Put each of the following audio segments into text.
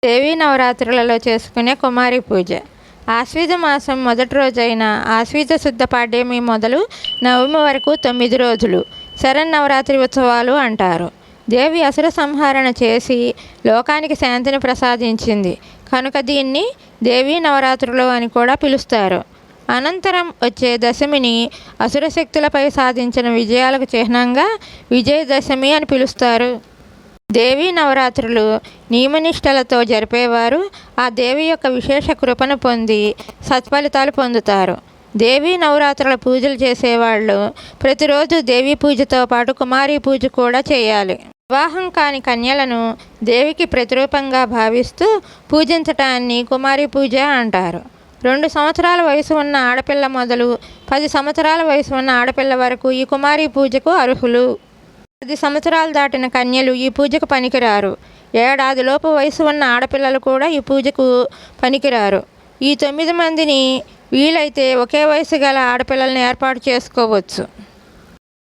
దేవీ నవరాత్రులలో చేసుకునే కుమారి పూజ. ఆశ్వీజ మాసం మొదటి రోజైన ఆశ్వీజ శుద్ధ పాడ్యమి మొదలు నవమి వరకు 9 రోజులు శరన్నవరాత్రి ఉత్సవాలు అంటారు. దేవి అసుర సంహరణ చేసి లోకానికి శాంతిని ప్రసాదించింది కనుక దీన్ని దేవీ నవరాత్రులు అని కూడా పిలుస్తారు. అనంతరం వచ్చే దశమిని అసుర శక్తులపై సాధించిన విజయాలకు చిహ్నంగా విజయదశమి అని పిలుస్తారు. దేవీ నవరాత్రులు నియమనిష్టలతో జరిపేవారు ఆ దేవి యొక్క విశేష కృపను పొంది సత్ఫలితాలు పొందుతారు. దేవీ నవరాత్రుల పూజలు చేసేవాళ్ళు ప్రతిరోజు దేవీ పూజతో పాటు కుమారి పూజ కూడా చేయాలి. వివాహం కాని కన్యలను దేవికి ప్రతిరూపంగా భావిస్తూ పూజించటాన్ని కుమారి పూజ అంటారు. 2 సంవత్సరాల వయసు ఉన్న ఆడపిల్ల మొదలు 10 సంవత్సరాల వయసు ఉన్న ఆడపిల్ల వరకు ఈ కుమారి పూజకు అర్హులు. 10 సంవత్సరాలు దాటిన కన్యలు ఈ పూజకు పనికిరారు. ఏడాదిలోపు వయసు ఉన్న ఆడపిల్లలు కూడా ఈ పూజకు పనికిరారు. ఈ 9 మందిని వీలైతే ఒకే వయసు గల ఆడపిల్లలను ఏర్పాటు చేసుకోవచ్చు.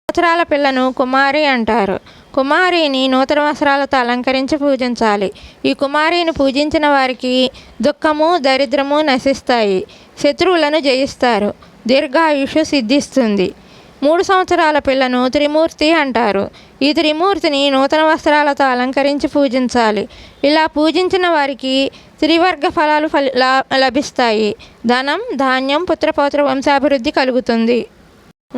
సంవత్సరాల పిల్లను కుమారి అంటారు. కుమారిని నూతన వస్త్రాలతో అలంకరించి పూజించాలి. ఈ కుమారిని పూజించిన వారికి దుఃఖము దరిద్రము నశిస్తాయి, శత్రువులను జయిస్తారు, దీర్ఘాయుషు సిద్ధిస్తుంది. 3 సంవత్సరాల పిల్లను త్రిమూర్తి అంటారు. ఈ త్రిమూర్తిని నూతన వస్త్రాలతో అలంకరించి పూజించాలి. ఇలా పూజించిన వారికి త్రివర్గ ఫలాలు లభిస్తాయి. ధనం, ధాన్యం, పుత్రపౌత్ర వంశాభివృద్ధి కలుగుతుంది.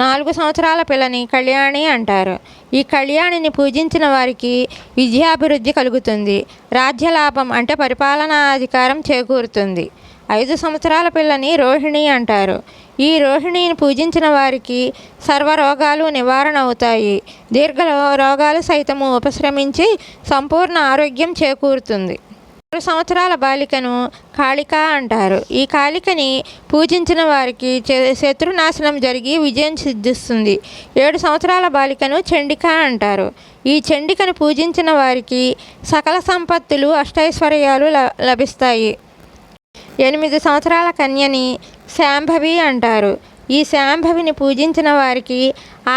4 సంవత్సరాల పిల్లని కళ్యాణి అంటారు. ఈ కళ్యాణిని పూజించిన వారికి విద్యాభివృద్ధి కలుగుతుంది. రాజ్యలాభం అంటే పరిపాలనాధికారం చేకూరుతుంది. 5 సంవత్సరాల పిల్లని రోహిణి అంటారు. ఈ రోహిణిని పూజించిన వారికి సర్వరోగాలు నివారణ అవుతాయి. దీర్ఘ రోగాలు సైతము ఉపశ్రమించి సంపూర్ణ ఆరోగ్యం చేకూరుతుంది. 6 సంవత్సరాల బాలికను కాళిక అంటారు. ఈ కాళికని పూజించిన వారికి శత్రునాశనం జరిగి విజయం సిద్ధిస్తుంది. 7 సంవత్సరాల బాలికను చండిక అంటారు. ఈ చండికను పూజించిన వారికి సకల సంపత్తులు అష్టైశ్వర్యాలు లభిస్తాయి. 8 సంవత్సరాల కన్యని శాంభవి అంటారు. ఈ శాంభవిని పూజించిన వారికి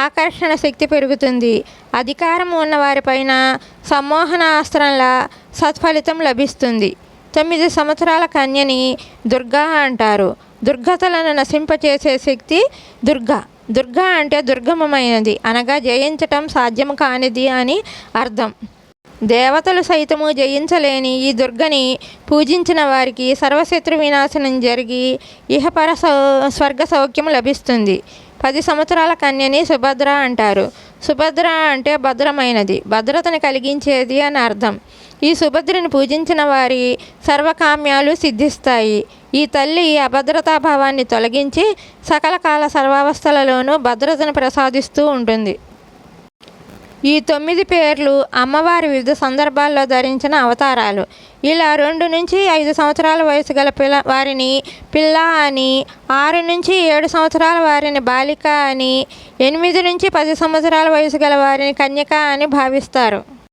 ఆకర్షణ శక్తి పెరుగుతుంది. అధికారం ఉన్నవారిపైన సమ్మోహనాస్త్రంలా సత్ఫలితం లభిస్తుంది. 9 సంవత్సరాల కన్యని దుర్గా అంటారు. దుర్గతలను నశింపచేసే శక్తి దుర్గా. దుర్గా అంటే దుర్గమమైనది అనగా జయించటం సాధ్యము కానిది అని అర్థం. దేవతలు సైతము జయించలేని ఈ దుర్గని పూజించిన వారికి సర్వశత్రు వినాశనం జరిగి ఇహపర స్వర్గ సౌఖ్యం లభిస్తుంది. 10 సంవత్సరాల కన్యని సుభద్ర అంటారు. సుభద్ర అంటే భద్రమైనది, భద్రతను కలిగించేది అని అర్థం. ఈ సుభద్రని పూజించిన వారి సర్వకామ్యాలు సిద్ధిస్తాయి. ఈ తల్లి అభద్రతాభావాన్ని తొలగించి సకల కాల సర్వావస్థలలోనూ భద్రతను ప్రసాదిస్తూ ఉంటుంది. ఈ 9 పేర్లు అమ్మవారి వివిధ సందర్భాల్లో ధరించిన అవతారాలు. ఇలా 2 నుంచి 5 సంవత్సరాల వయసు గల వారిని పిల్ల అని, 6 నుంచి 7 సంవత్సరాల వారిని బాలిక అని, 8 నుంచి 10 సంవత్సరాల వయసు గల వారిని కన్యక అని భావిస్తారు.